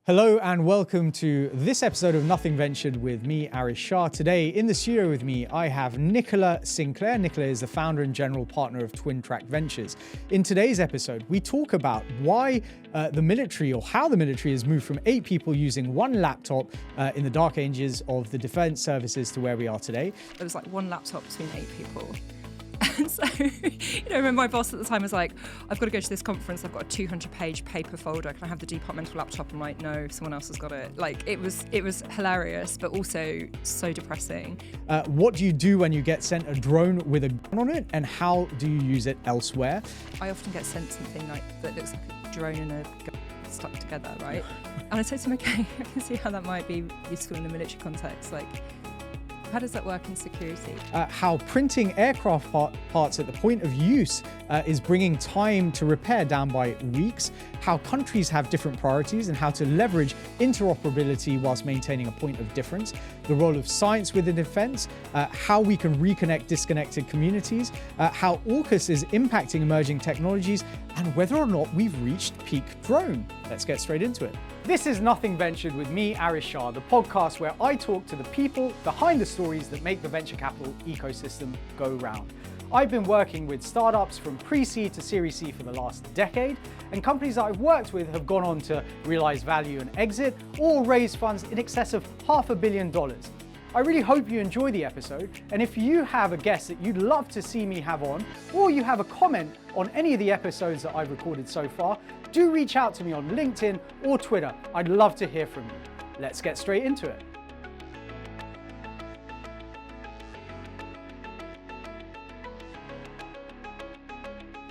Hello and welcome to this episode of Nothing Ventured with me, Aarish Shah. Today in the studio with me, I have Nicola Sinclair. Nicola is the founder and general partner of Twin Track Ventures. In today's episode, we talk about why the military or how the military has moved from 8 people using one laptop in the dark ages of the defense services to where we are today. There was like one laptop between 8 people. And so, I remember my boss at the time was like, I've got to go to this conference. I've got a 200-page paper folder. Can I have the departmental laptop? I'm like, no, someone else has got it. Like, it was hilarious, but also so depressing. What do you do when you get sent a drone with a gun on it, and how do you use it elsewhere? I often get sent something like that looks like a drone and a gun stuck together, right? And I said to him, okay, I can see how that might be useful in the military context. Like, how does that work in security? How printing aircraft parts at the point of use is bringing time to repair down by weeks, how countries have different priorities and how to leverage interoperability whilst maintaining a point of difference, the role of science within defense, how we can reconnect disconnected communities, how AUKUS is impacting emerging technologies, and whether or not we've reached peak drone. Let's get straight into it. This is Nothing Ventured with me, Aarish Shah, the podcast where I talk to the people behind the stories that make the venture capital ecosystem go round. I've been working with startups from pre-seed to Series C for the last decade, and companies that I've worked with have gone on to realize value and exit, or raise funds in excess of $500 million. I really hope you enjoy the episode, and if you have a guest that you'd love to see me have on, or you have a comment on any of the episodes that I've recorded so far, do reach out to me on LinkedIn or Twitter. I'd love to hear from you. Let's get straight into it.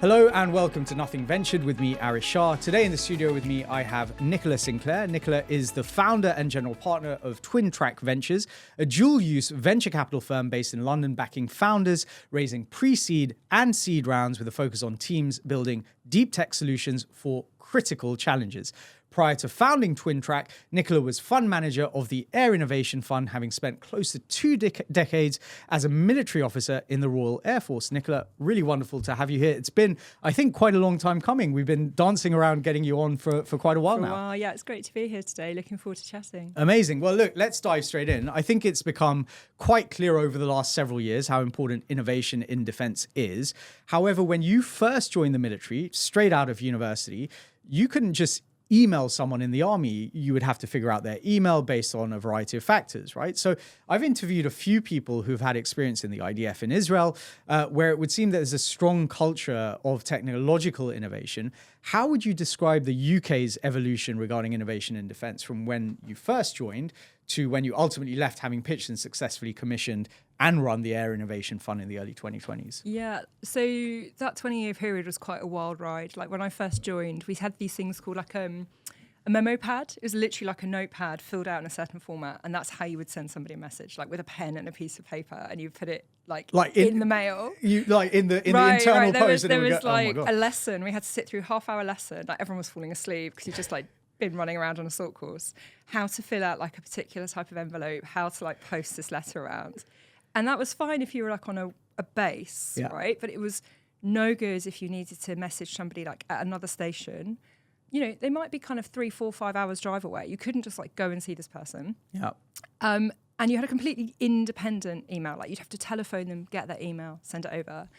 Hello and welcome to Nothing Ventured with me, Aarish Shah. Today in the studio with me, I have Nicola Sinclair. Nicola is the founder and general partner of Twin Track Ventures, a dual-use venture capital firm based in London, backing founders, raising pre-seed and seed rounds with a focus on teams building deep tech solutions for critical challenges. Prior to founding Twin Track, Nicola was fund manager of the Air Innovation Fund, having spent close to 2 decades as a military officer in the Royal Air Force. Nicola, really wonderful to have you here. It's been, I think, quite a long time coming. We've been dancing around getting you on for quite a while now. Yeah, it's great to be here today. Looking forward to chatting. Amazing. Well, look, let's dive straight in. I think it's become quite clear over the last several years how important innovation in defense is. However, when you first joined the military, straight out of university, you couldn't just email someone in the army. You would have to figure out their email based on a variety of factors, right? So I've interviewed a few people who've had experience in the IDF in Israel, where it would seem that there's a strong culture of technological innovation. How would you describe the UK's evolution regarding innovation in defense from when you first joined to when you ultimately left, having pitched and successfully commissioned and run the Air Innovation Fund in the early 2020s? Yeah, so that 20-year period was quite a wild ride. Like when I first joined, we had these things called like a memo pad. It was literally like a notepad filled out in a certain format, and that's how you would send somebody a message, like with a pen and a piece of paper, and you put it like in the mail. You like in the internal post. There was like a lesson. We had to sit through a half-hour lesson. Like everyone was falling asleep because you just like been running around on a salt course. How to fill out like a particular type of envelope. How to like post this letter around. And that was fine if you were like on a base, right? But it was no good if you needed to message somebody like at another station. You know, they might be kind of 3, 4, 5 hours drive away. You couldn't just like go and see this person. Yeah. And you had a completely independent email. Like you'd have to telephone them, get their email, send it over.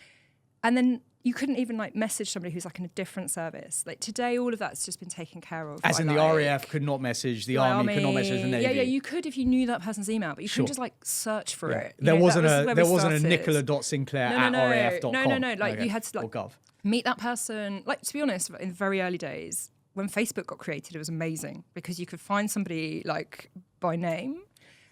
And then you couldn't even like message somebody who's like in a different service. Like today, all of that's just been taken care of. As in the RAF could not message, the Army could not message the Navy. Yeah, you could if you knew that person's email, but you couldn't just like search for it. There wasn't a Nicola.Sinclair at RAF.com. No. Like you had to like meet that person. Like to be honest, in the very early days, when Facebook got created, it was amazing because you could find somebody like by name,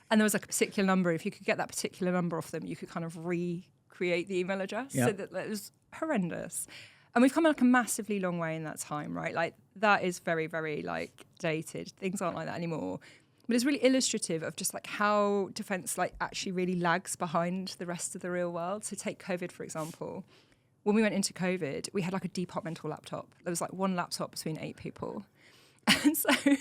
and there was like a particular number. If you could get that particular number off them, you could kind of recreate the email address. So that it was horrendous. And we've come like a massively long way in that time, right? Like that is very, very like dated. Things aren't like that anymore. But it's really illustrative of just like how defense like actually really lags behind the rest of the real world. So take COVID, for example. When we went into COVID, we had like a departmental laptop. There was like one laptop between 8 people. And so, I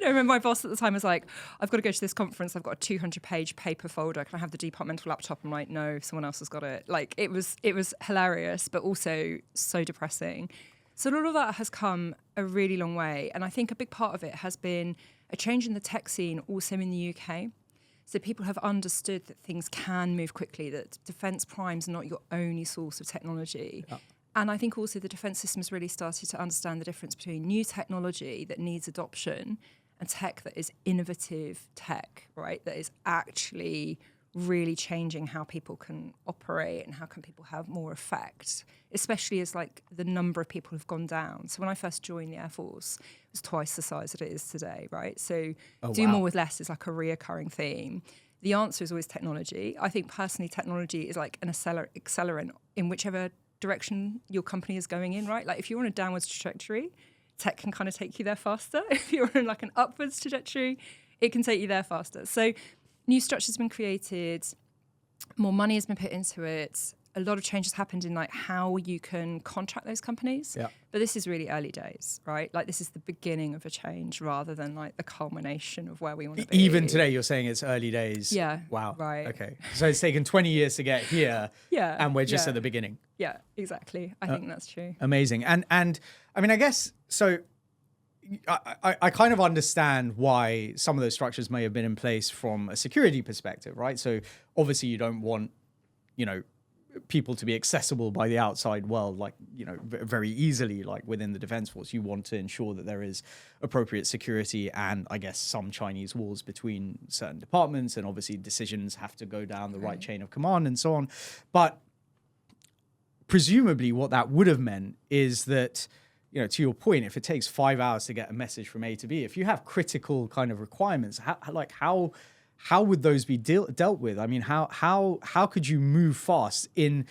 remember my boss at the time was like, I've got to go to this conference. I've got a 200-page paper folder. Can I have the departmental laptop? I'm like, no, someone else has got it. Like, it was hilarious, but also so depressing. So a lot of that has come a really long way. And I think a big part of it has been a change in the tech scene also in the UK. So people have understood that things can move quickly, that defence primes are not your only source of technology. Yeah. And I think also the defence system has really started to understand the difference between new technology that needs adoption and tech that is innovative tech, right? That is actually really changing how people can operate and how can people have more effect, especially as like the number of people have gone down. So when I first joined the Air Force, it was twice the size that it is today, right? So do more with less is like a reoccurring theme. The answer is always technology. I think personally technology is like an accelerant in whichever direction your company is going in, right? Like if you're on a downwards trajectory, tech can kind of take you there faster. If you're on like an upwards trajectory, it can take you there faster. So new structures have been created, more money has been put into it. A lot of changes happened in like how you can contract those companies. Yeah. But this is really early days, right? Like this is the beginning of a change rather than like the culmination of where we want to be. Even today, you're saying it's early days. Yeah. Wow. Right. Okay. So it's taken 20 years to get here. Yeah. And we're just at the beginning. Yeah, exactly. I think that's true. Amazing. And I mean, I guess, so I kind of understand why some of those structures may have been in place from a security perspective, right? So obviously you don't want, people to be accessible by the outside world, like, very easily, like within the defense force. You want to ensure that there is appropriate security and I guess some Chinese walls between certain departments, and obviously decisions have to go down the right chain of command and so on. But presumably what that would have meant is that, to your point, if it takes 5 hours to get a message from A to B, if you have critical kind of requirements, how would those be dealt with? I mean, how could you move fast in,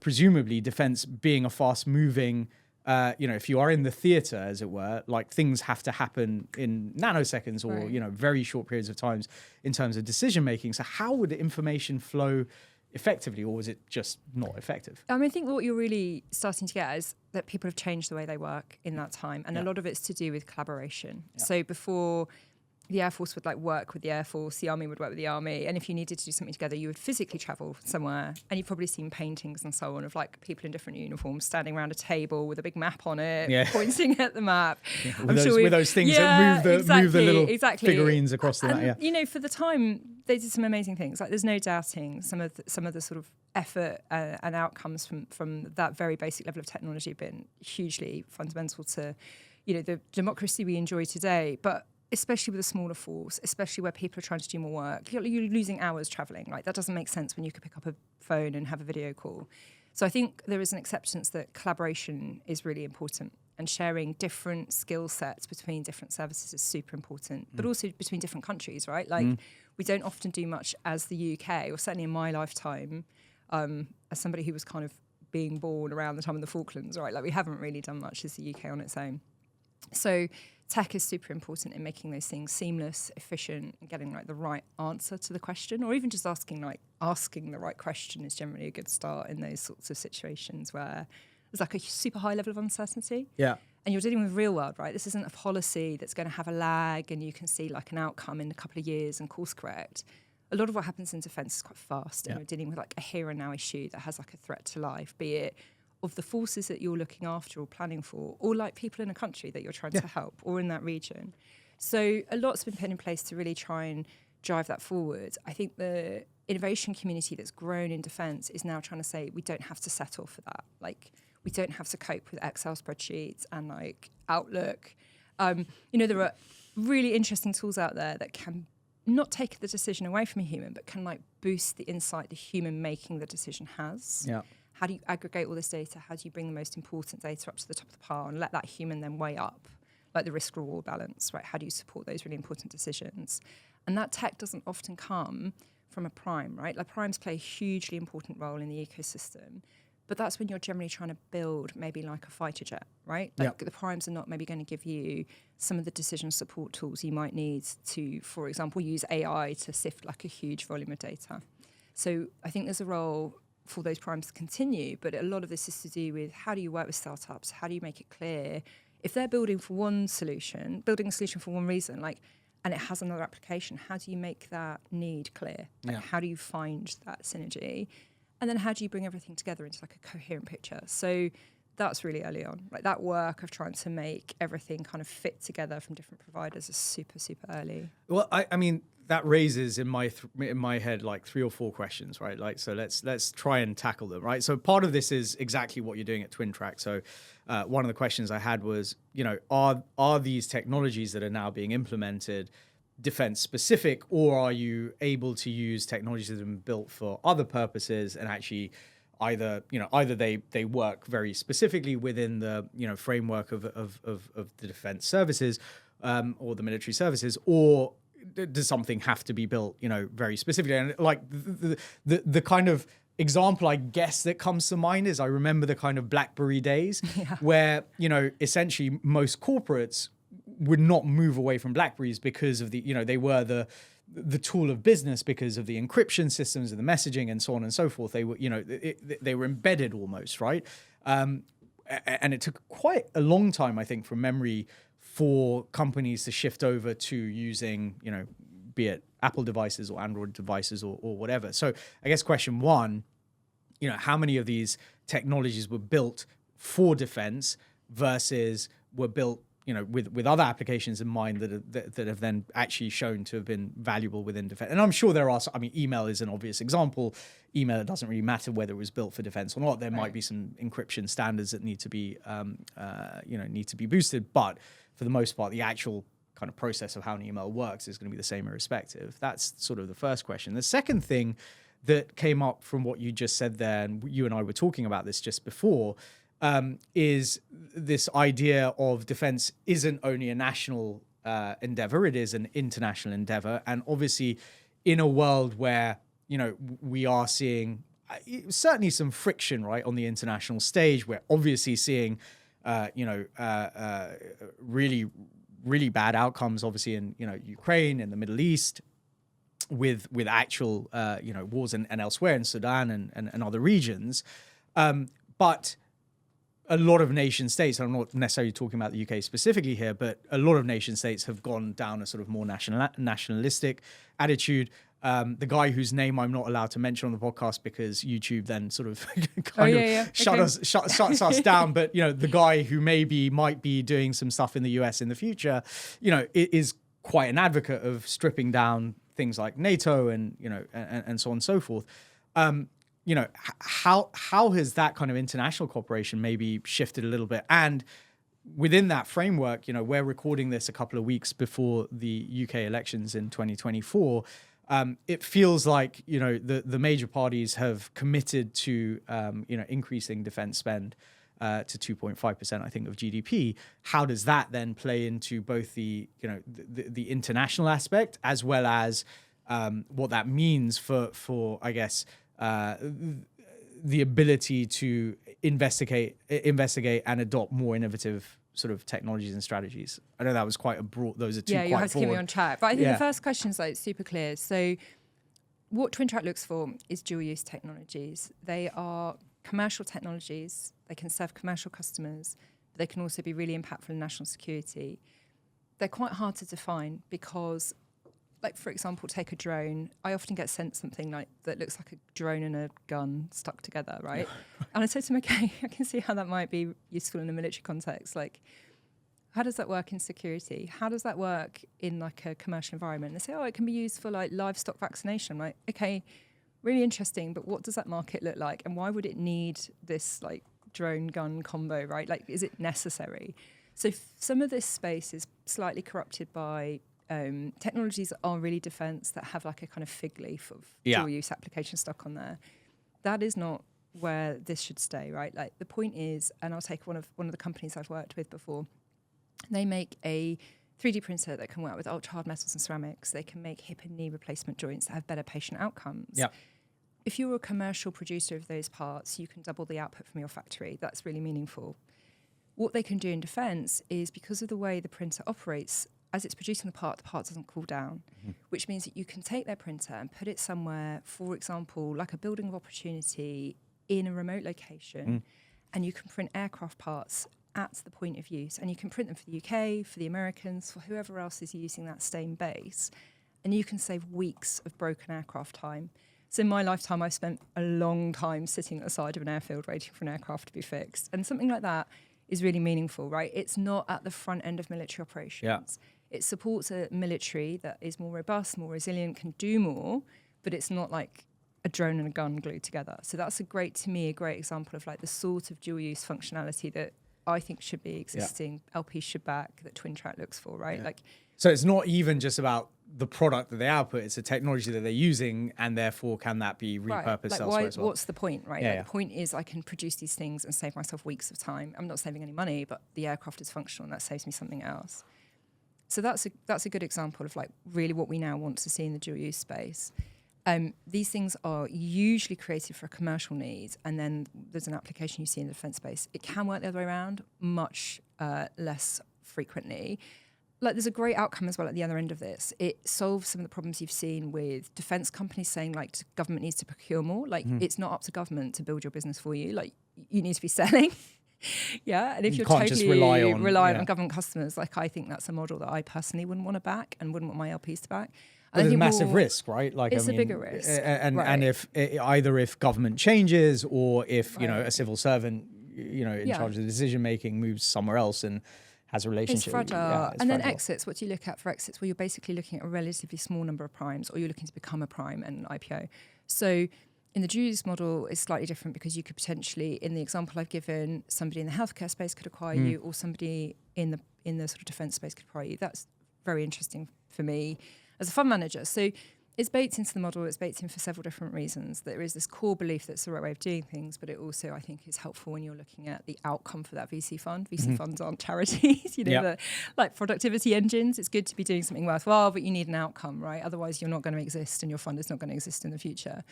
presumably defense being a fast moving, if you are in the theater, as it were, like things have to happen in nanoseconds or, very short periods of times in terms of decision making. So how would the information flow effectively, or was it just not effective? I think what you're really starting to get is that people have changed the way they work in that time, and a lot of it's to do with collaboration. So before, the Air Force would like work with the Air Force, the Army would work with the Army, and if you needed to do something together, you would physically travel somewhere, and you've probably seen paintings and so on of like people in different uniforms standing around a table with a big map on it, pointing at the map. With those things that move the little figurines across the map. For the time, they did some amazing things. Like there's no doubting some of the sort of effort and outcomes from that very basic level of technology have been hugely fundamental to, the democracy we enjoy today. But especially with a smaller force, especially where people are trying to do more work, you're losing hours traveling. Like that doesn't make sense when you could pick up a phone and have a video call. So I think there is an acceptance that collaboration is really important, and sharing different skill sets between different services is super important, but also between different countries, right? Like we don't often do much as the UK, or certainly in my lifetime, as somebody who was kind of being born around the time of the Falklands, right? Like we haven't really done much as the UK on its own. So tech is super important in making those things seamless, efficient, and getting like the right answer to the question, or even just asking the right question is generally a good start in those sorts of situations where there's like a super high level of uncertainty. Yeah. And you're dealing with real world, right? This isn't a policy that's going to have a lag and you can see like an outcome in a couple of years and course correct. A lot of what happens in defence is quite fast, and you're dealing with like a here and now issue that has like a threat to life, be it of the forces that you're looking after or planning for, or like people in a country that you're trying to help, or in that region. So a lot's been put in place to really try and drive that forward. I think the innovation community that's grown in defence is now trying to say we don't have to settle for that. Like we don't have to cope with Excel spreadsheets and like Outlook. There are really interesting tools out there that can not take the decision away from a human, but can like boost the insight the human making the decision has. Yeah. How do you aggregate all this data? How do you bring the most important data up to the top of the pile and let that human then weigh up like the risk-reward balance, right? How do you support those really important decisions? And that tech doesn't often come from a prime, right? Like primes play a hugely important role in the ecosystem, but that's when you're generally trying to build maybe like a fighter jet, right? Like the primes are not maybe going to give you some of the decision support tools you might need to, for example, use AI to sift like a huge volume of data. So I think there's a role for those primes to continue, but a lot of this is to do with how do you work with startups? How do you make it clear if they're building a solution for one reason, like, and it has another application, how do you make that need clear? Like, how do you find that synergy? And then how do you bring everything together into like a coherent picture? So that's really early on. Like that work of trying to make everything kind of fit together from different providers is super, super early. Well, I mean, that raises in my head like 3 or 4 questions, right? Like, so let's try and tackle them, right? So part of this is exactly what you're doing at TwinTrack. So one of the questions I had was, are these technologies that are now being implemented defense specific, or are you able to use technologies that have been built for other purposes and actually either they work very specifically within the framework of the defense services or the military services, or does something have to be built very specifically? And like the kind of example I guess that comes to mind is I remember the kind of BlackBerry days where essentially most corporates would not move away from BlackBerries because of the they were the tool of business because of the encryption systems and the messaging and so on and so forth. They were they were embedded almost, right? And it took quite a long time, I think, from memory for companies to shift over to using be it Apple devices or Android devices or whatever. So I guess question one, how many of these technologies were built for defense versus were built with other applications in mind that have then actually shown to have been valuable within defense? And I'm sure there are. I mean, email is an obvious example. Email, it doesn't really matter whether it was built for defense or not. There might be some encryption standards that need to be boosted, but for the most part, the actual kind of process of how an email works is going to be the same irrespective. That's sort of the first question. The second thing that came up from what you just said there, and you and I were talking about this just before, is this idea of defense isn't only a national endeavor, it is an international endeavor. And obviously in a world where, we are seeing certainly some friction, right, on the international stage, we're obviously seeing, really, really bad outcomes, obviously in, Ukraine and the Middle East with actual, wars and elsewhere in Sudan and other regions. But a lot of nation states, I'm not necessarily talking about the UK specifically here, but a lot of nation states have gone down a sort of more nationalistic attitude. The guy whose name I'm not allowed to mention on the podcast because YouTube then sort of shuts us down. But the guy who might be doing some stuff in the US in the future, is quite an advocate of stripping down things like NATO and and so on and so forth. How has that kind of international cooperation maybe shifted a little bit? And within that framework, we're recording this a couple of weeks before the UK elections in 2024. It feels like, the major parties have committed to, increasing defense spend to 2.5%, I think, of GDP. How does that then play into both the international aspect as well as what that means for I guess, the ability to investigate and adopt more innovative sort of technologies and strategies? I know that was quite a broad, those are two quite broad. Yeah, you have to keep me on track. But I think the first question is like super clear. So what TwinTrack looks for is dual use technologies. They are commercial technologies. They can serve commercial customers, but they can also be really impactful in national security. They're quite hard to define because, like, for example, take a drone. I often get sent something like that looks like a drone and a gun stuck together, right? And I said to him, okay, I can see how that might be useful in a military context. Like, how does that work in security? How does that work in like a commercial environment? And they say, oh, it can be used for like livestock vaccination. I'm like, okay, really interesting, but what does that market look like? And why would it need this like drone gun combo, right? Like, is it necessary? So some of this space is slightly corrupted by technologies that are really defense, that have like a kind of fig leaf of dual use application stuck on there. That is not where this should stay, right? Like, the point is, and I'll take one of the companies I've worked with before. They make a 3D printer that can work with ultra hard metals and ceramics. They can make hip and knee replacement joints that have better patient outcomes. Yep. If you're a commercial producer of those parts, you can double the output from your factory. That's really meaningful. What they can do in defense is, because of the way the printer operates, as it's producing the part doesn't cool down, which means that you can take their printer and put it somewhere, for example, like a building of opportunity in a remote location, and you can print aircraft parts at the point of use. And you can print them for the UK, for the Americans, for whoever else is using that same base. And you can save weeks of broken aircraft time. So in my lifetime, I've spent a long time sitting at the side of an airfield waiting for an aircraft to be fixed. And something like that is really meaningful, right? It's not at the front end of military operations. Yeah. It supports a military that is more robust, more resilient, can do more, but it's not like a drone and a gun glued together. So that's a great example of like the sort of dual use functionality that I think should be existing, LP should back, that Twin Track looks for, right? Yeah. Like, so it's not even just about the product that they output, it's a technology that they're using, and therefore can that be repurposed elsewhere as well? What's the point, right? Yeah, The point is I can produce these things and save myself weeks of time. I'm not saving any money, but the aircraft is functional and that saves me something else. So that's a good example of like really what we now want to see in the dual use space. These things are usually created for a commercial need, and then there's an application you see in the defence space. It can work the other way around, much less frequently. Like there's a great outcome as well at the other end of this. It solves some of the problems you've seen with defence companies saying like government needs to procure more. Like it's not up to government to build your business for you. Like you need to be selling. Yeah, and if you're can't totally just rely on government customers, like I think that's a model that I personally wouldn't want to back and wouldn't want my LPs to back. But there's a massive risk, right? Like it's a bigger risk, and if government changes or if you know a civil servant in charge of the decision making moves somewhere else and has a relationship. It's fragile. Yeah, and then exits, what do you look at for exits? Well, you're basically looking at a relatively small number of primes, or you're looking to become a prime and an IPO. So in the dual use model, it's slightly different because you could potentially, in the example I've given, somebody in the healthcare space could acquire you, or somebody in the sort of defence space could acquire you. That's very interesting for me as a fund manager. So it's baked into the model. It's baked in for several different reasons. There is this core belief that's the right way of doing things, but it also, I think, is helpful when you're looking at the outcome for that VC fund. VC funds aren't charities, like productivity engines. It's good to be doing something worthwhile, but you need an outcome, right? Otherwise, you're not going to exist and your fund is not going to exist in the future.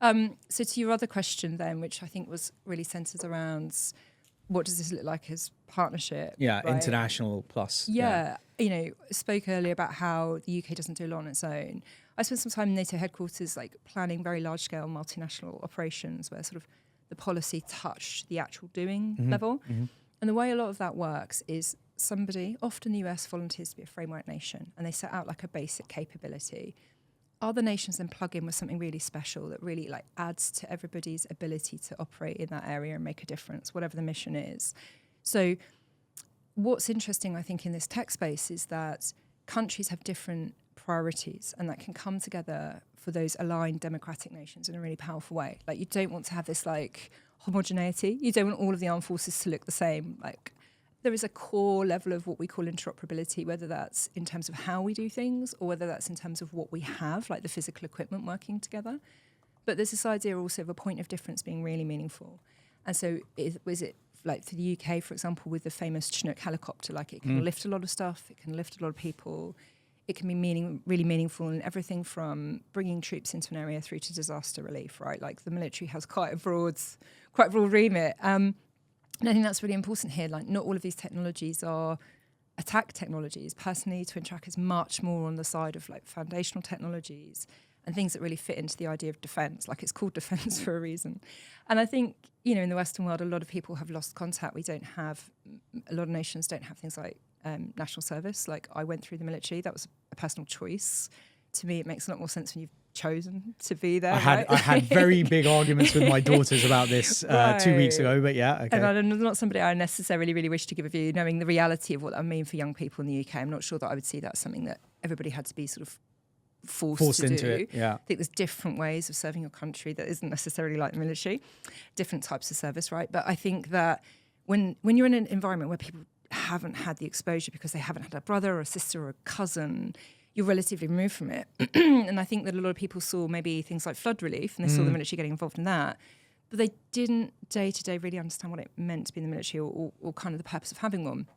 So to your other question then, which I think was really centered around what does this look like as partnership? Yeah, right? international plus. Yeah, spoke earlier about how the UK doesn't do a lot on its own. I spent some time in NATO headquarters, like planning very large-scale multinational operations where sort of the policy touched the actual doing level. And the way a lot of that works is somebody, often the US, volunteers to be a framework nation, and they set out like a basic capability. Other nations then plug in with something really special that really like adds to everybody's ability to operate in that area and make a difference, whatever the mission is. So what's interesting, I think, in this tech space is that countries have different priorities, and that can come together for those aligned democratic nations in a really powerful way. Like you don't want to have this like homogeneity. You don't want all of the armed forces to look the same. Like there is a core level of what we call interoperability, whether that's in terms of how we do things or whether that's in terms of what we have, like the physical equipment working together. But there's this idea also of a point of difference being really meaningful. And so was it like for the UK, for example, with the famous Chinook helicopter, like it can lift a lot of stuff, it can lift a lot of people. It can be really meaningful in everything from bringing troops into an area through to disaster relief, right? Like the military has quite a broad remit. And I think that's really important here. Like not all of these technologies are attack technologies. Personally, Twin Track is much more on the side of like foundational technologies and things that really fit into the idea of defence. Like it's called defence for a reason. And I think, in the Western world, a lot of people have lost contact. A lot of nations don't have things like national service. Like I went through the military. That was a personal choice. To me, it makes a lot more sense when you've chosen to be there. I had very big arguments with my daughters about this 2 weeks ago, but yeah. Okay. And I'm not somebody I necessarily really wish to give a view, knowing the reality of what that would mean for young people in the UK. I'm not sure that I would see that as something that everybody had to be sort of forced to into do. it. Yeah. I think there's different ways of serving your country that isn't necessarily like the military, different types of service, right? But I think that when you're in an environment where people haven't had the exposure because they haven't had a brother or a sister or a cousin, you're relatively removed from it. And I think that a lot of people saw maybe things like flood relief and they saw the military getting involved in that, but they didn't day to day really understand what it meant to be in the military or kind of the purpose of having one.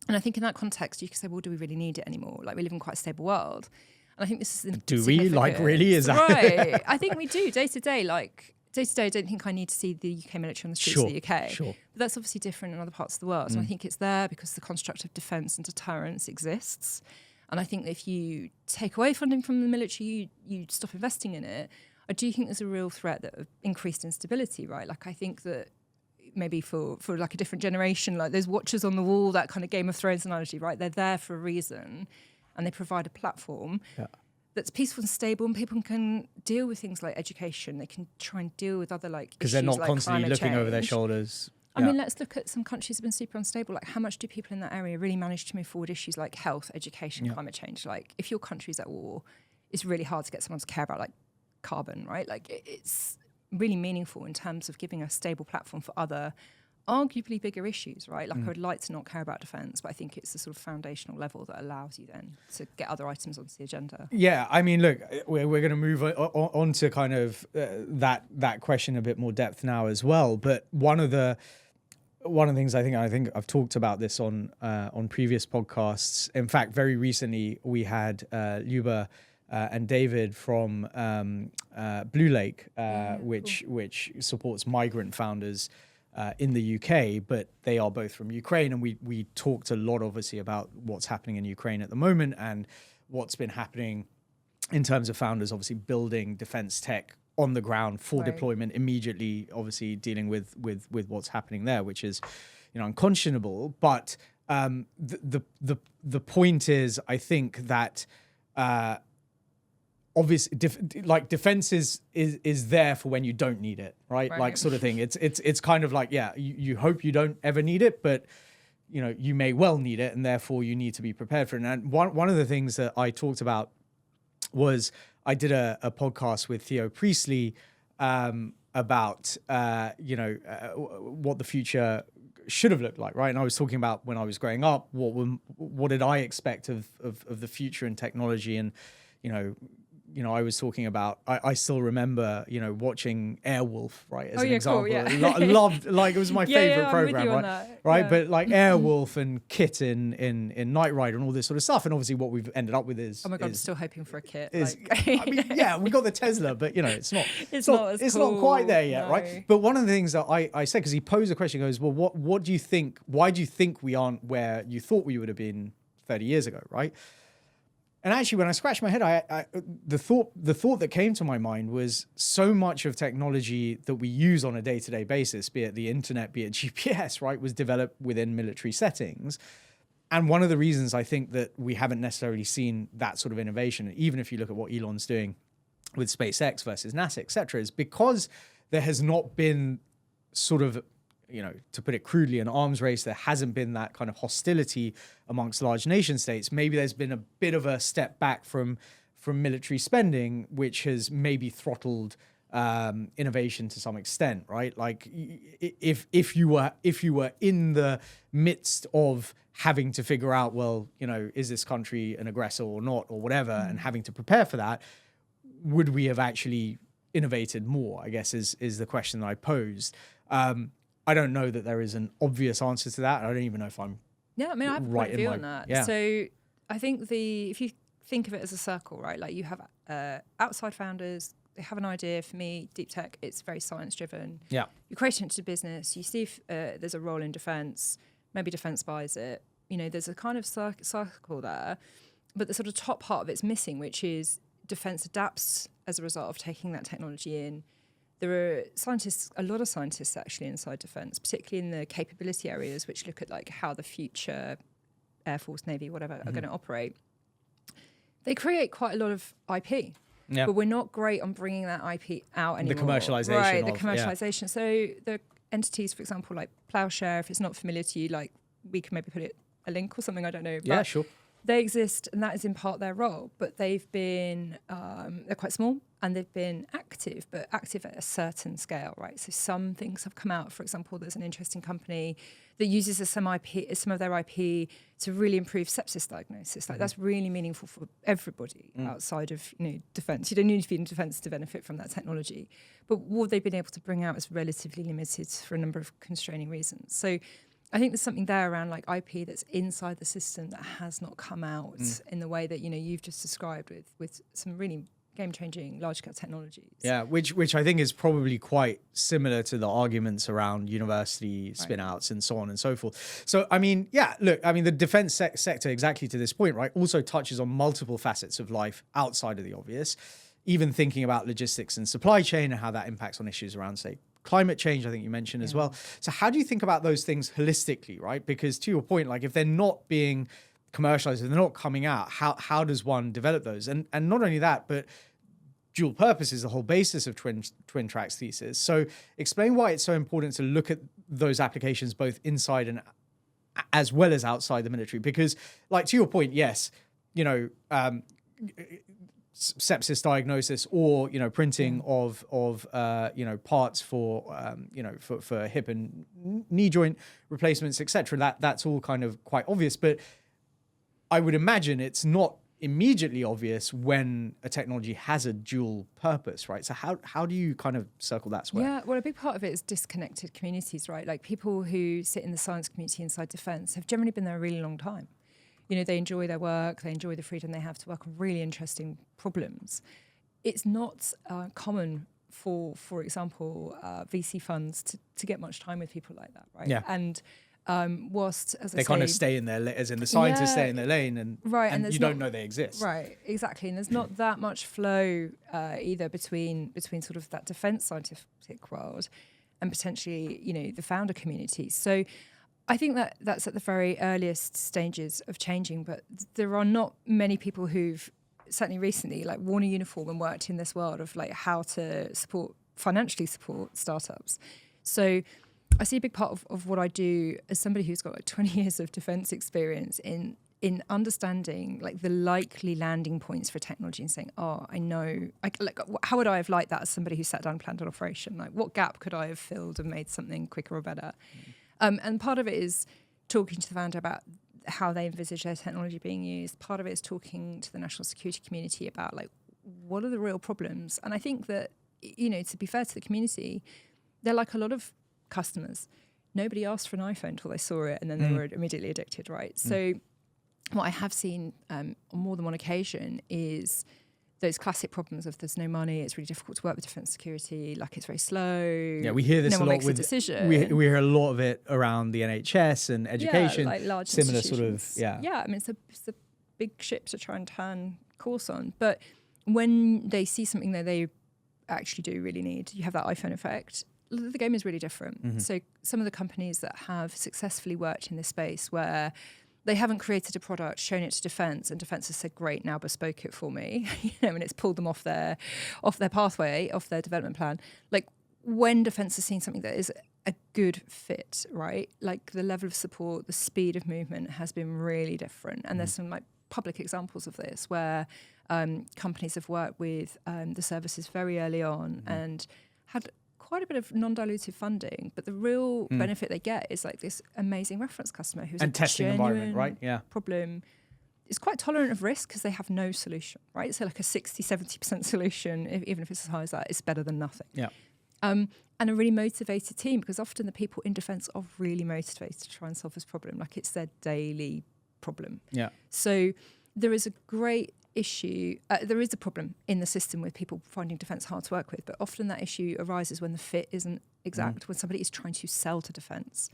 And I think in that context, you could say, well, do we really need it anymore? Like we live in quite a stable world. And I think this is do we like really is that right? I think we do day to day. Like day to day, I don't think I need to see the UK military on the streets of the UK. Sure. But that's obviously different in other parts of the world. And I think it's there because the construct of defence and deterrence exists. And I think that if you take away funding from the military, you stop investing in it. I do think there's a real threat of increased instability, right? Like I think that maybe for like a different generation, like those watchers on the wall, that kind of Game of Thrones analogy, right? They're there for a reason and they provide a platform. Yeah. that's peaceful and stable, and people can deal with things like education. They can try and deal with other because they're not like constantly looking change. over their shoulders. I mean, let's look at some countries that have been super unstable. Like, how much do people in that area really manage to move forward issues like health, education, climate change? Like, if your country's at war, it's really hard to get someone to care about like carbon, right? Like, it's really meaningful in terms of giving a stable platform for other arguably bigger issues, right? Like I would like to not care about defence, but I think it's the sort of foundational level that allows you then to get other items onto the agenda. Yeah, I mean, look, we're going to move on to kind of that question a bit more depth now as well. But one of the things I think I've talked about this on previous podcasts. In fact, very recently we had Luba and David from Blue Lake, which supports migrant founders in the UK, but they are both from Ukraine. And we talked a lot, obviously, about what's happening in Ukraine at the moment and what's been happening in terms of founders, obviously, building defense tech on the ground for deployment immediately, obviously dealing with what's happening there, which is, unconscionable. But the point is, I think that obviously, defense is there for when you don't need it, right? Like sort of thing. It's kind of like, you hope you don't ever need it, but you may well need it, and therefore you need to be prepared for it. And one of the things that I talked about was I did a podcast with Theo Priestley about what the future should have looked like, right? And I was talking about when I was growing up, what did I expect of the future and technology, and I was talking about, I still remember, watching Airwolf, right, as an example. Cool, yeah. Loved, like, it was my favorite program, right? Yeah. But like Airwolf and Kit in Knight Rider and all this sort of stuff. And obviously what we've ended up with is... Oh my God, I'm still hoping for a Kit. I mean, yeah, we got the Tesla, but it's not it's not quite there yet, right? But one of the things that I said, because he posed a question, goes, well, what do you think, why do you think we aren't where you thought we would have been 30 years ago, right? And actually, when I scratched my head, the thought that came to my mind was so much of technology that we use on a day-to-day basis, be it the internet, be it GPS, right, was developed within military settings. And one of the reasons I think that we haven't necessarily seen that sort of innovation, even if you look at what Elon's doing with SpaceX versus NASA, et cetera, is because there has not been sort of, to put it crudely, an arms race. There hasn't been that kind of hostility amongst large nation states. Maybe there's been a bit of a step back from military spending, which has maybe throttled innovation to some extent, right? Like if you were in the midst of having to figure out, well, is this country an aggressor or not, or whatever, and having to prepare for that, would we have actually innovated more, I guess, is the question that I posed. I don't know that there is an obvious answer to that. I don't even know if I'm I have a point of view on that. Yeah. So I think if you think of it as a circle, right? Like you have outside founders, they have an idea. For me, deep tech, it's very science driven. Yeah. You create it into business. You see if there's a role in defense. Maybe defense buys it. There's a kind of circle there, but the sort of top part of it's missing, which is defense adapts as a result of taking that technology in. There are a lot of scientists actually inside defence, particularly in the capability areas, which look at like how the future Air Force, Navy, whatever, are going to operate. They create quite a lot of IP, but we're not great on bringing that IP out anymore. The commercialisation. Right, the commercialisation. Yeah. So the entities, for example, like Ploughshare, if it's not familiar to you, like we can maybe put a link or something, I don't know. Yeah, sure. They exist, and that is in part their role, but they've been, they're quite small, and they've been active, but active at a certain scale, right? So some things have come out. For example, there's an interesting company that uses some of their IP to really improve sepsis diagnosis. Like that's really meaningful for everybody outside of defence. You don't need to be in defence to benefit from that technology. But what they've been able to bring out is relatively limited for a number of constraining reasons. So I think there's something there around like IP that's inside the system that has not come out in the way that you've just described with some really game-changing large-scale technologies. Yeah, which I think is probably quite similar to the arguments around university spin-outs and so on and so forth. So I mean, the defense sector, exactly to this point, right, also touches on multiple facets of life outside of the obvious. Even thinking about logistics and supply chain and how that impacts on issues around, say, climate change, I think you mentioned as well. So how do you think about those things holistically, right? Because to your point, like if they're not being commercialized, if they're not coming out, how does one develop those? And not only that, but dual purpose is the whole basis of twin tracks thesis. So explain why it's so important to look at those applications both inside and as well as outside the military. Because, like, to your point, yes, you know, sepsis diagnosis or, you know, printing of you know, parts for you know, for hip and knee joint replacements, etc. That's all kind of quite obvious, but I would imagine it's not immediately obvious when a technology has a dual purpose, right? So how do you kind of circle that square? Yeah, well, a big part of it is disconnected communities, right? Like, people who sit in the science community inside defence have generally been there a really long time. You know, they enjoy their work, they enjoy the freedom they have to work on really interesting problems. It's not common for example, VC funds to get much time with people like that, right? Yeah. And whilst, as I say, they kind of stay in their, as in the scientists stay in their lane, and right, and you don't know they exist. Right, exactly. And there's not that much flow either between sort of that defence scientific world and potentially, you know, the founder community. So I think that that's at the very earliest stages of changing, but there are not many people who've certainly recently like worn a uniform and worked in this world of like how to financially support startups. So I see a big part of what I do as somebody who's got like 20 years of defence experience in understanding like the likely landing points for technology and saying, oh, I know, how would I have liked that as somebody who sat down and planned an operation? Like, what gap could I have filled and made something quicker or better? And part of it is talking to the founder about how they envisage their technology being used. Part of it is talking to the national security community about like, what are the real problems? And I think that, you know, to be fair to the community, they're like a lot of customers. Nobody asked for an iPhone until they saw it, and then they were immediately addicted, right? So what I have seen on more than one occasion is those classic problems of there's no money, it's really difficult to work with defence security, like it's very slow. Yeah, we hear this no a one lot makes with a decision. we hear a lot of it around the NHS and education. Yeah, like large similar sort of Yeah, I mean it's a big ship to try and turn course on. But when they see something that they actually do really need, you have that iPhone effect. The game is really different. So some of the companies that have successfully worked in this space where they haven't created a product, shown it to defence, and defence has said, great, now bespoke it for me, you know, and it's pulled them off their pathway, off their development plan. Like, when defence has seen something that is a good fit, right? Like, the level of support, the speed of movement has been really different. And there's some like public examples of this where companies have worked with the services very early on and had quite a bit of non-dilutive funding, but the real benefit they get is like this amazing reference customer who's and a testing environment, right? Yeah. Problem is quite tolerant of risk because they have no solution, right? So like a 60-70% solution, even if it's as high as that, is better than nothing. Yeah. And a really motivated team, because often the people in defence are really motivated to try and solve this problem, like it's their daily problem. Yeah. So there is a great issue. There is a problem in the system with people finding defence hard to work with, but often that issue arises when the fit isn't exact, when somebody is trying to sell to defence.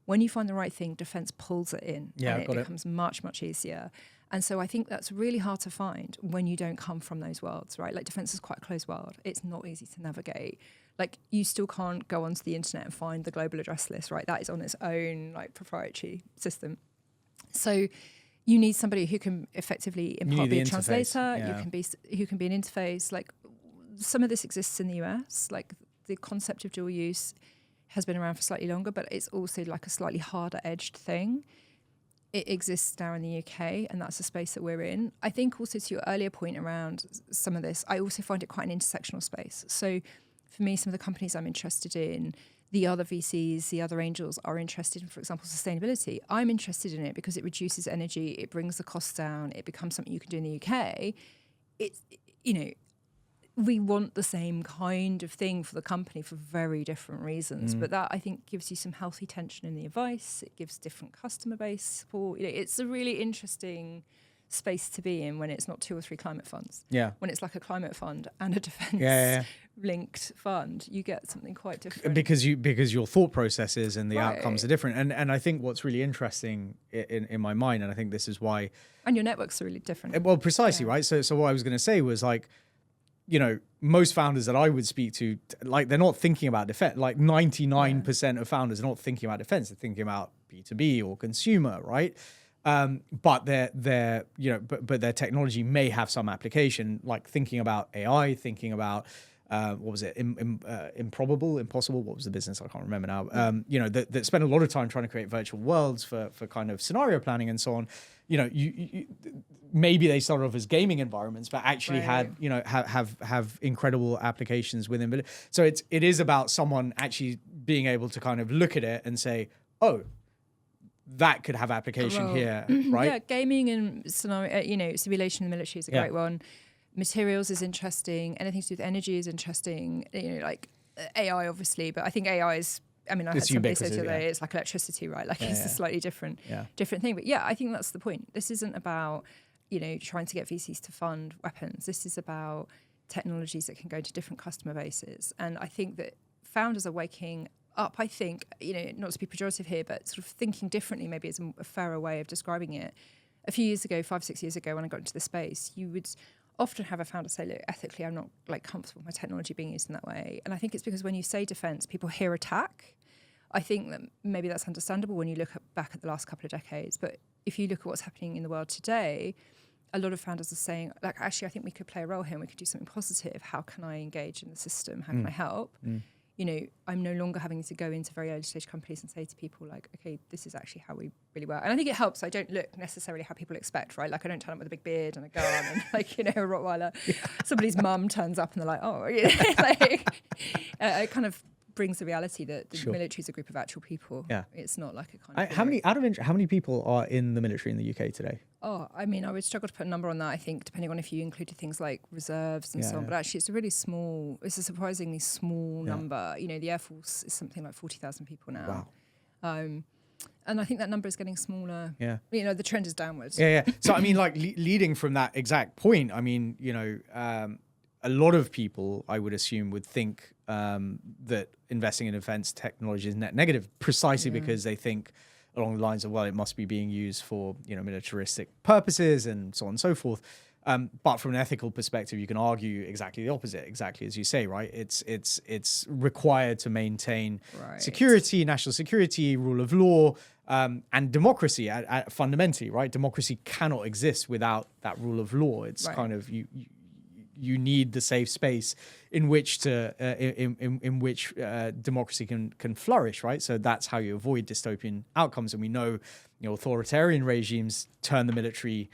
When you find the right thing, defence pulls it in, and it becomes much, much easier. And so I think that's really hard to find when you don't come from those worlds, right? Like, defence is quite a closed world. It's not easy to navigate. Like, you still can't go onto the internet and find the global address list, right? That is on its own, like, proprietary system. So you need somebody who can effectively in part be a translator, who can be an interface. Like, some of this exists in the US. Like, the concept of dual use has been around for slightly longer, but it's also like a slightly harder edged thing. It exists now in the UK, and that's the space that we're in. I think also to your earlier point around some of this, I also find it quite an intersectional space. So for me, some of the companies I'm interested in, the other VCs, the other angels are interested in, for example, sustainability. I'm interested in it because it reduces energy, it brings the costs down, it becomes something you can do in the UK. It's, you know, we want the same kind of thing for the company for very different reasons. But that, I think, gives you some healthy tension in the advice. It gives different customer base support. You know, it's a really interesting space to be in when it's not 2 or 3 climate funds. Yeah. When it's like a climate fund and a defence linked fund, you get something quite different. Because your thought processes and the outcomes are different. And I think what's really interesting in my mind, and I think this is why... And your networks are really different. Well, precisely, right? So what I was going to say was like, you know, most founders that I would speak to, like, they're not thinking about defense. Like 99% of founders are not thinking about defense. They're thinking about B2B or consumer, right? but their technology may have some application, like thinking about AI, thinking about what was it, impossible, what was the business, I can't remember now, that spent a lot of time trying to create virtual worlds for kind of scenario planning and so on. You maybe they started off as gaming environments, but actually had have incredible applications within. But so it is about someone actually being able to kind of look at it and say, oh, that could have application here, right? Yeah, gaming and scenario, simulation in the military is a great one. Materials is interesting. Anything to do with energy is interesting. Like AI, obviously, but I think AI is. I mean, I had somebody say today, it's like electricity, right? Like it's a slightly different thing. But yeah, I think that's the point. This isn't about trying to get VCs to fund weapons. This is about technologies that can go to different customer bases. And I think that founders are waking up. I think not to be pejorative here, but sort of thinking differently maybe is a fairer way of describing it. A few years ago, 5-6 years ago, when I got into the space, you would often have a founder say, look, ethically, I'm not comfortable with my technology being used in that way. And I think it's because when you say defense, people hear attack. I think that maybe that's understandable when you look back at the last couple of decades. But if you look at what's happening in the world today, a lot of founders are saying, like, actually, I think we could play a role here and we could do something positive. How can I engage in the system? How can I help? I'm no longer having to go into very early stage companies and say to people like, okay, this is actually how we really work. And I think it helps. I don't look necessarily how people expect, right? Like I don't turn up with a big beard and a gun and a Rottweiler. Somebody's mum turns up and they're like, oh, it kind of brings the reality that the military is a group of actual people. Yeah. It's not like a kind of... How many people are in the military in the UK today? Oh, I mean, I would struggle to put a number on that, I think, depending on if you included things like reserves and so on. But actually, it's a surprisingly small number. The Air Force is something like 40,000 people now. Wow. And I think that number is getting smaller. Yeah. The trend is downwards. Yeah. So, I mean, like leading from that exact point, I mean, a lot of people, I would assume, would think that investing in defense technology is net negative precisely because they think along the lines of, well, it must be being used for, militaristic purposes and so on and so forth. But from an ethical perspective, you can argue exactly the opposite, exactly as you say, right? It's required to maintain security, national security, rule of law, and democracy fundamentally, right? Democracy cannot exist without that rule of law. It's kind of, you need the safe space in which democracy can flourish, right? So that's how you avoid dystopian outcomes. And we know, authoritarian regimes turn the military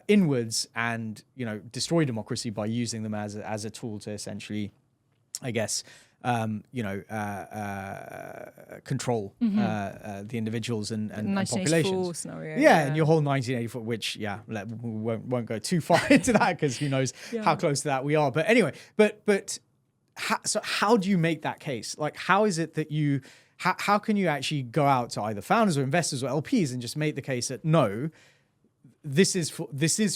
inwards and destroy democracy by using them as a tool to essentially, I guess, control the individuals and populations. Scenario, and your whole 1984, which we won't go too far into that because who knows how close to that we are. But anyway, so how do you make that case? Like, how is it that how can you actually go out to either founders or investors or LPs and just make the case that no, this is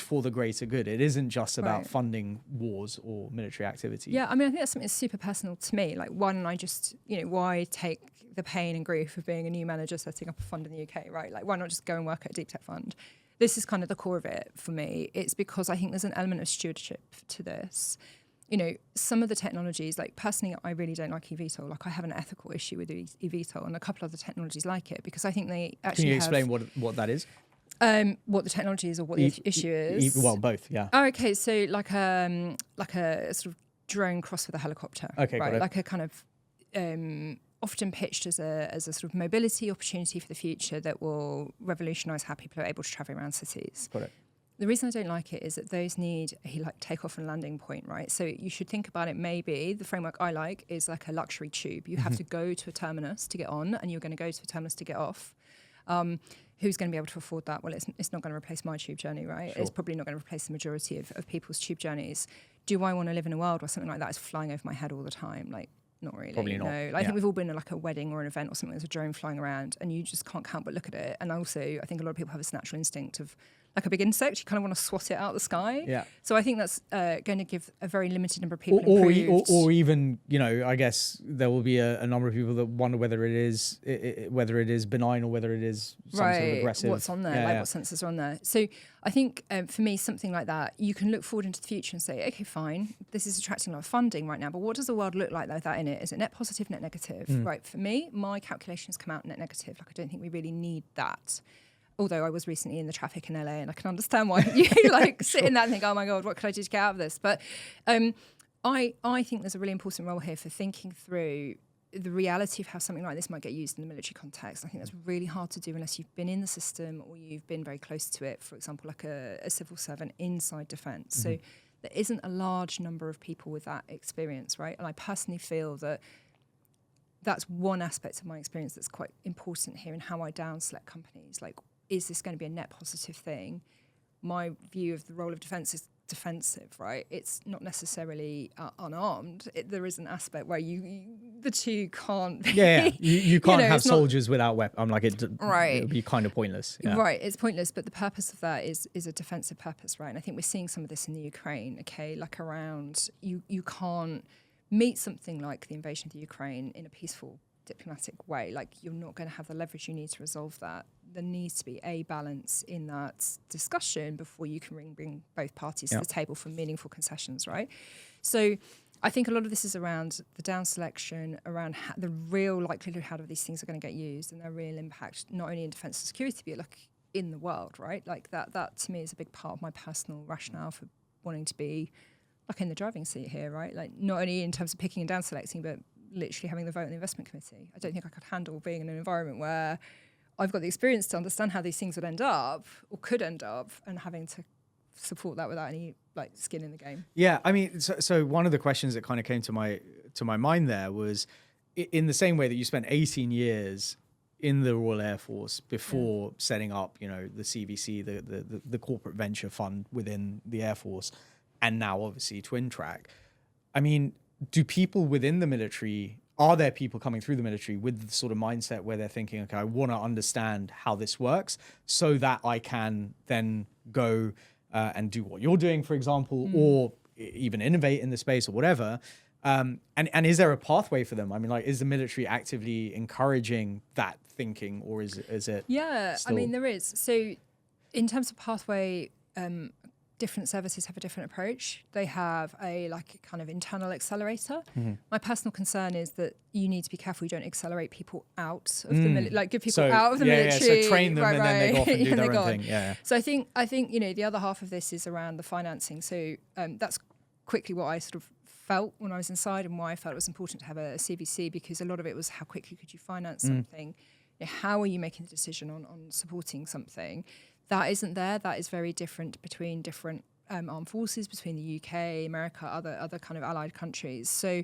for the greater good. It isn't just about funding wars or military activity. Yeah, I mean, I think that's something that's super personal to me. Like, one, I just, why take the pain and grief of being a new manager setting up a fund in the UK, right? Like, why not just go and work at a deep tech fund? This is kind of the core of it for me. It's because I think there's an element of stewardship to this. Some of the technologies, like personally, I really don't like eVTOL. Like, I have an ethical issue with eVTOL and a couple of other technologies like it because I think they actually Can you explain what that is? What the technology is or what the issue is? Well, both, yeah. Oh, okay. So like a sort of drone crossed with a helicopter. Okay, right? Like a kind of often pitched as a sort of mobility opportunity for the future that will revolutionise how people are able to travel around cities. Got it. The reason I don't like it is that those need a takeoff and landing point, right? So you should think about it. Maybe the framework I like is like a luxury tube. You have to go to a terminus to get on, and you're going to go to a terminus to get off. Who's going to be able to afford that? Well, it's not going to replace my tube journey, right? Sure. It's probably not going to replace the majority of people's tube journeys. Do I want to live in a world where something like that is flying over my head all the time? Like, not really. Probably not. No. I think we've all been at like a wedding or an event or something, there's a drone flying around and you just can't help but look at it. And also, I think a lot of people have this natural instinct of, like a big insect, you kind of want to swat it out of the sky. Yeah. So I think that's going to give a very limited number of people or even, I guess there will be a number of people that wonder whether it is benign or whether it is some sort of aggressive. What's on there, what sensors are on there. So I think for me, something like that, you can look forward into the future and say, okay, fine, this is attracting a lot of funding right now, but what does the world look like without in it? Is it net positive, net negative? Right. For me, my calculations come out net negative. Like, I don't think we really need that. although I was recently in the traffic in LA, and I can understand why you like sit in that and think, oh my God, what could I do to get out of this? But I think there's a really important role here for thinking through the reality of how something like this might get used in the military context. I think that's really hard to do unless you've been in the system or you've been very close to it, for example, like a civil servant inside defence. So there isn't a large number of people with that experience, right? And I personally feel that that's one aspect of my experience that's quite important here in how I down select companies. Like, is this going to be a net positive thing? My view of the role of defence is defensive, right? It's not necessarily unarmed. There is an aspect where the two can't be. Yeah. You can't have soldiers without weapons. I'm like, it would be kind of pointless. Yeah. Right, it's pointless, but the purpose of that is a defensive purpose, right? And I think we're seeing some of this in the Ukraine, okay? Like around, you can't meet something like the invasion of the Ukraine in a peaceful, diplomatic way. Like, you're not going to have the leverage you need to resolve that. There needs to be a balance in that discussion before you can bring both parties to the table for meaningful concessions, right? So I think a lot of this is around the down selection, around the real likelihood how these things are going to get used and their real impact, not only in defence and security, but like in the world, right? Like that to me is a big part of my personal rationale for wanting to be like in the driving seat here, right? Like, not only in terms of picking and down selecting, but literally having the vote in the investment committee. I don't think I could handle being in an environment where I've got the experience to understand how these things would end up or could end up, and having to support that without any like skin in the game. Yeah, I mean, so one of the questions that kind of came to my mind there was, in the same way that you spent 18 years in the Royal Air Force before setting up, the CVC, the corporate venture fund within the Air Force, and now obviously Twin Track. I mean, do people within the military, are there people coming through the military with the sort of mindset where they're thinking, okay, I want to understand how this works so that I can then go and do what you're doing, for example, or even innovate in the space or whatever? And is there a pathway for them? I mean, like, is the military actively encouraging that thinking, or is it? Yeah, I mean, there is. So in terms of pathway, different services have a different approach. They have a kind of internal accelerator. My personal concern is that you need to be careful you don't accelerate people out of the military, like get people out of the military. So train them and then they go off and do their own thing. Yeah. So I think the other half of this is around the financing. So that's quickly what I sort of felt when I was inside, and why I felt it was important to have a CVC, because a lot of it was how quickly could you finance something? How are you making the decision on supporting something? That isn't there. That is very different between different armed forces, between the UK, America, other kind of allied countries. So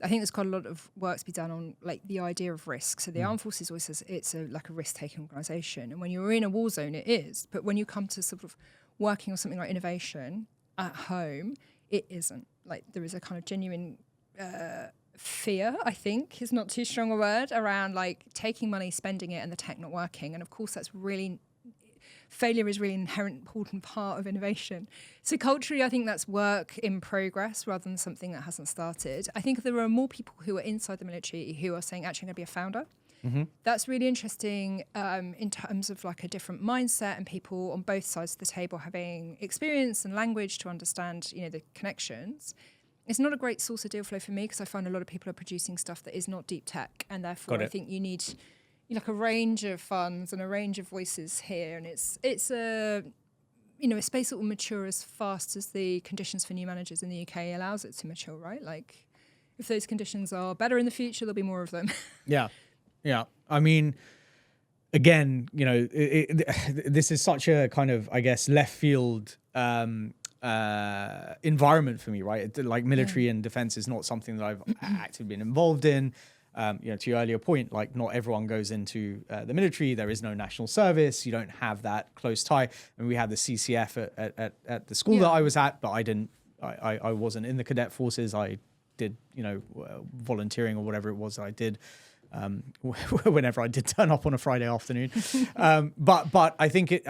I think there's quite a lot of work to be done on like the idea of risk. So the armed forces always says it's a risk-taking organisation, and when you're in a war zone, it is. But when you come to sort of working on something like innovation at home, it isn't. Like, there is a kind of genuine fear, I think, is not too strong a word, around like taking money, spending it, and the tech not working. And of course, failure is really an inherent important part of innovation. So culturally, I think that's work in progress rather than something that hasn't started. I think there are more people who are inside the military who are saying, actually, I'm going to be a founder. That's really interesting in terms of like a different mindset, and people on both sides of the table having experience and language to understand, the connections. It's not a great source of deal flow for me, because I find a lot of people are producing stuff that is not deep tech, and therefore I think you need like a range of funds and a range of voices here, and it's a space that will mature as fast as the conditions for new managers in the UK allows it to mature, right? Like, if those conditions are better in the future, there'll be more of them. Yeah. I mean, again, this is such a kind of, I guess, left field environment for me, right? Like, military and defense is not something that I've actively been involved in. To your earlier point, like, not everyone goes into the military. There is no national service. You don't have that close tie. And we had the CCF at the school that I was at, but I wasn't in the cadet forces. I did, volunteering or whatever it was that I did. Whenever I did turn up on a Friday afternoon, but I think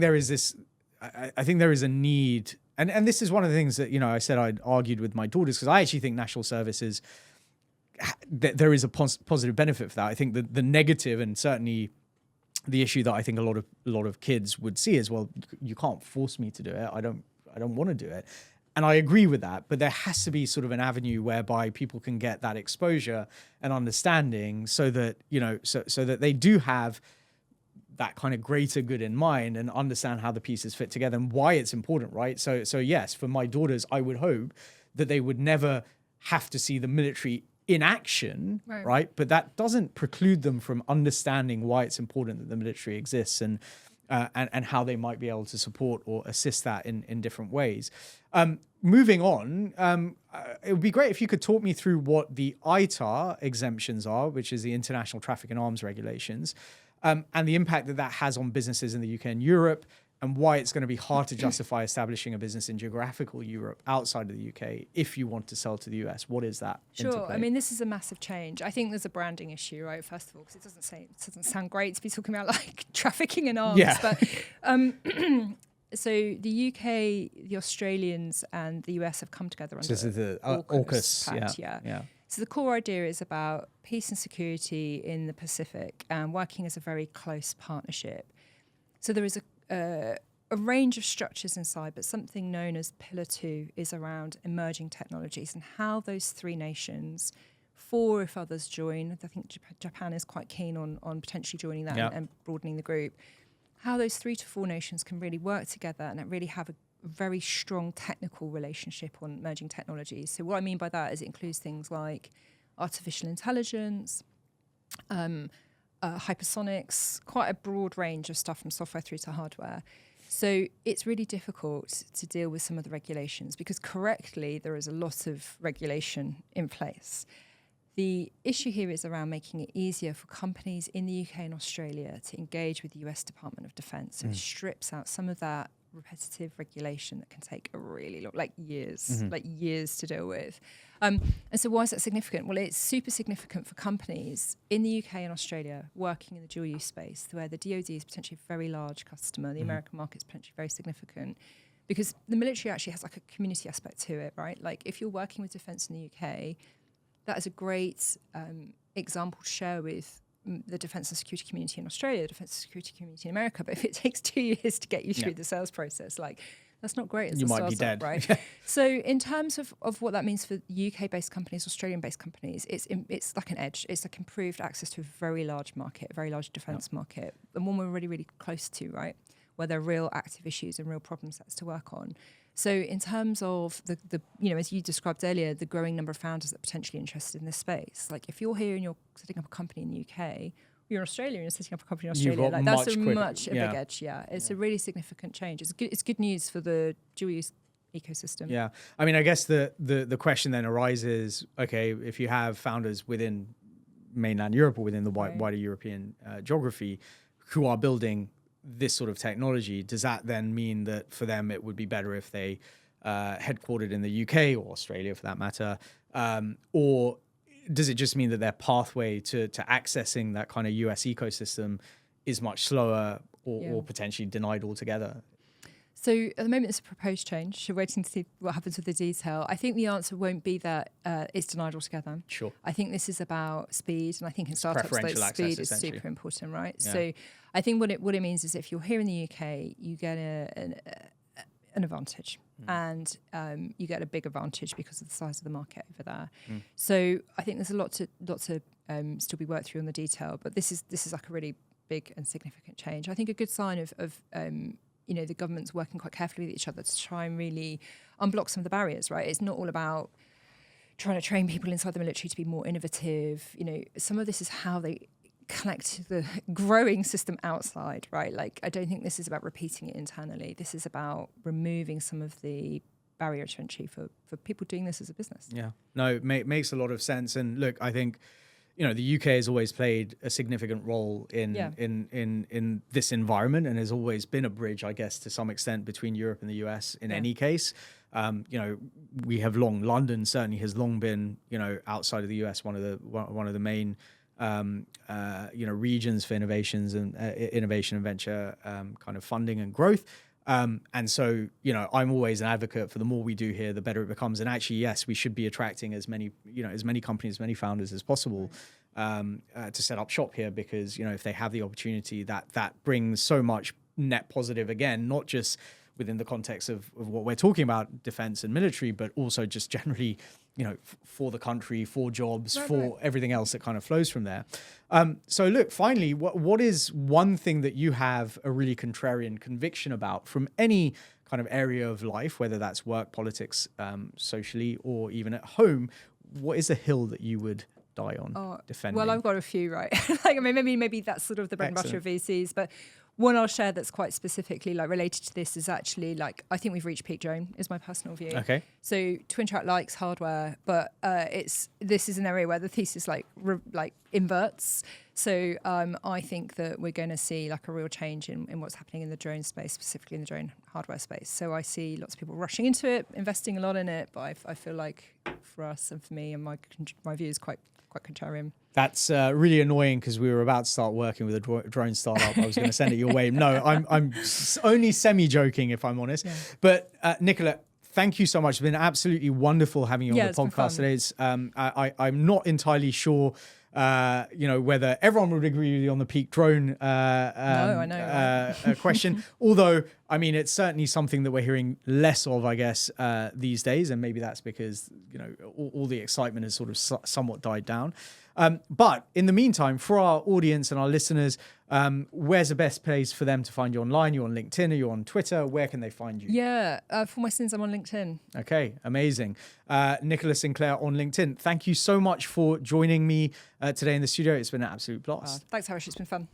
there is this. I think there is a need, and this is one of the things that I said I'd argued with my daughters, because I actually think national service is. There is a positive benefit for that. I think the negative, and certainly the issue that I think a lot of kids would see is, well, you can't force me to do it. I don't want to do it. And I agree with that, but there has to be sort of an avenue whereby people can get that exposure and understanding, so that so that they do have that kind of greater good in mind and understand how the pieces fit together and why it's important, right? So yes, for my daughters, I would hope that they would never have to see the military in action, right? But that doesn't preclude them from understanding why it's important that the military exists and how they might be able to support or assist that in different ways. Moving on, it would be great if you could talk me through what the ITAR exemptions are, which is the International Traffic in Arms Regulations, and the impact that has on businesses in the UK and Europe, and why it's going to be hard to justify establishing a business in geographical Europe outside of the UK if you want to sell to the US. What is that? Sure. Interplay? I mean, this is a massive change. I think there's a branding issue, right? First of all, because it doesn't sound great to be talking about like trafficking in arms. Yeah. But so the UK, the Australians, and the US have come together under this is the AUKUS AUKUS. Pact, yeah. So the core idea is about peace and security in the Pacific and working as a very close partnership. So there is a range of structures inside, but something known as Pillar 2 is around emerging technologies and how those three nations, 4 if others join, I think Japan is quite keen on potentially joining that and broadening the group, how those 3 to 4 nations can really work together and really have a very strong technical relationship on emerging technologies. So what I mean by that is it includes things like artificial intelligence, hypersonics, quite a broad range of stuff from software through to hardware. So it's really difficult to deal with some of the regulations because correctly there is a lot of regulation in place. The issue here is around making it easier for companies in the UK and Australia to engage with the US Department of Defense. So it strips out some of that repetitive regulation that can take a really long, like years to deal with. And so why is that significant? Well, it's super significant for companies in the UK and Australia working in the dual use space where the DoD is potentially a very large customer, the American market is potentially very significant because the military actually has like a community aspect to it, right? Like if you're working with defence in the UK, that is a great example to share with the defence and security community in Australia, the defence and security community in America. But if it takes 2 years to get you through the sales process, like that's not great as you a might startup, be dead. Right? So in terms of what that means for UK-based companies, Australian-based companies, it's like an edge. It's like improved access to a very large market, a very large defence market, and one we're really, really close to, right? Where there are real active issues and real problem sets to work on. So in terms of the as you described earlier, the growing number of founders that are potentially interested in this space, like if you're here and you're setting up a company in the UK, you're in Australia and you're setting up a company in Australia, like that's a big edge. Yeah, it's a really significant change. It's good news for the dual use ecosystem. Yeah, I mean, I guess the question then arises: okay, if you have founders within mainland Europe or within the wider European geography who are building this sort of technology, does that then mean that for them it would be better if they headquartered in the UK or Australia for that matter, or does it just mean that their pathway to accessing that kind of US ecosystem is much slower or potentially denied altogether? So at the moment, it's a proposed change. We're waiting to see what happens with the detail. I think the answer won't be that it's denied altogether. Sure. I think this is about speed, and I think in startups, speed is super important, right? Yeah. So I think what it means is if you're here in the UK, you get an advantage, and you get a big advantage because of the size of the market over there. So I think there's a lot to still be worked through on the detail, but this is like a really big and significant change. I think a good sign of the government's working quite carefully with each other to try and really unblock some of the barriers, right? It's not all about trying to train people inside the military to be more innovative. Some of this is how they connect the growing system outside, right? Like, I don't think this is about repeating it internally. This is about removing some of the barrier to entry for people doing this as a business. Yeah, no, it makes a lot of sense. And look, I think, the UK has always played a significant role in this environment and has always been a bridge, I guess, to some extent between Europe and the US in any case. We have London certainly has long been, outside of the US, one of the main, regions for innovations and innovation and venture kind of funding and growth. And so, I'm always an advocate for the more we do here, the better it becomes. And actually, yes, we should be attracting as many companies, as many founders as possible to set up shop here, because, if they have the opportunity, that brings so much net positive, again, not just within the context of what we're talking about, defense and military, but also just generally, for the country, for jobs, for everything else that kind of flows from there. So look, finally, what is one thing that you have a really contrarian conviction about from any kind of area of life, whether that's work, politics, socially, or even at home? What is a hill that you would die on defending? Well, I've got a few, right? Maybe that's sort of the bread and butter of VCs, but one I'll share that's quite specifically related to this is actually I think we've reached peak drone, is my personal view. Okay. So Twin Track likes hardware, but this is an area where the thesis inverts. So I think that we're going to see a real change in what's happening in the drone space, specifically in the drone hardware space. So I see lots of people rushing into it, investing a lot in it, but I feel like for us and for me and my view is quite contrarian. That's really annoying because we were about to start working with a drone startup. I was going to send it your way. No, I'm only semi-joking, if I'm honest. Yeah. But Nicola, thank you so much. It's been absolutely wonderful having you on the podcast today. It's, I'm not entirely sure, whether everyone would agree with you on the peak drone question. Although, it's certainly something that we're hearing less of, I guess, these days. And maybe that's because, all the excitement has sort of somewhat died down. But in the meantime, for our audience and our listeners, where's the best place for them to find you online? You're on LinkedIn, or you're on Twitter? Where can they find you? Yeah, for my sins, I'm on LinkedIn. Okay, amazing. Nicola Sinclair on LinkedIn. Thank you so much for joining me today in the studio. It's been an absolute blast. Thanks, Aarish. It's been fun.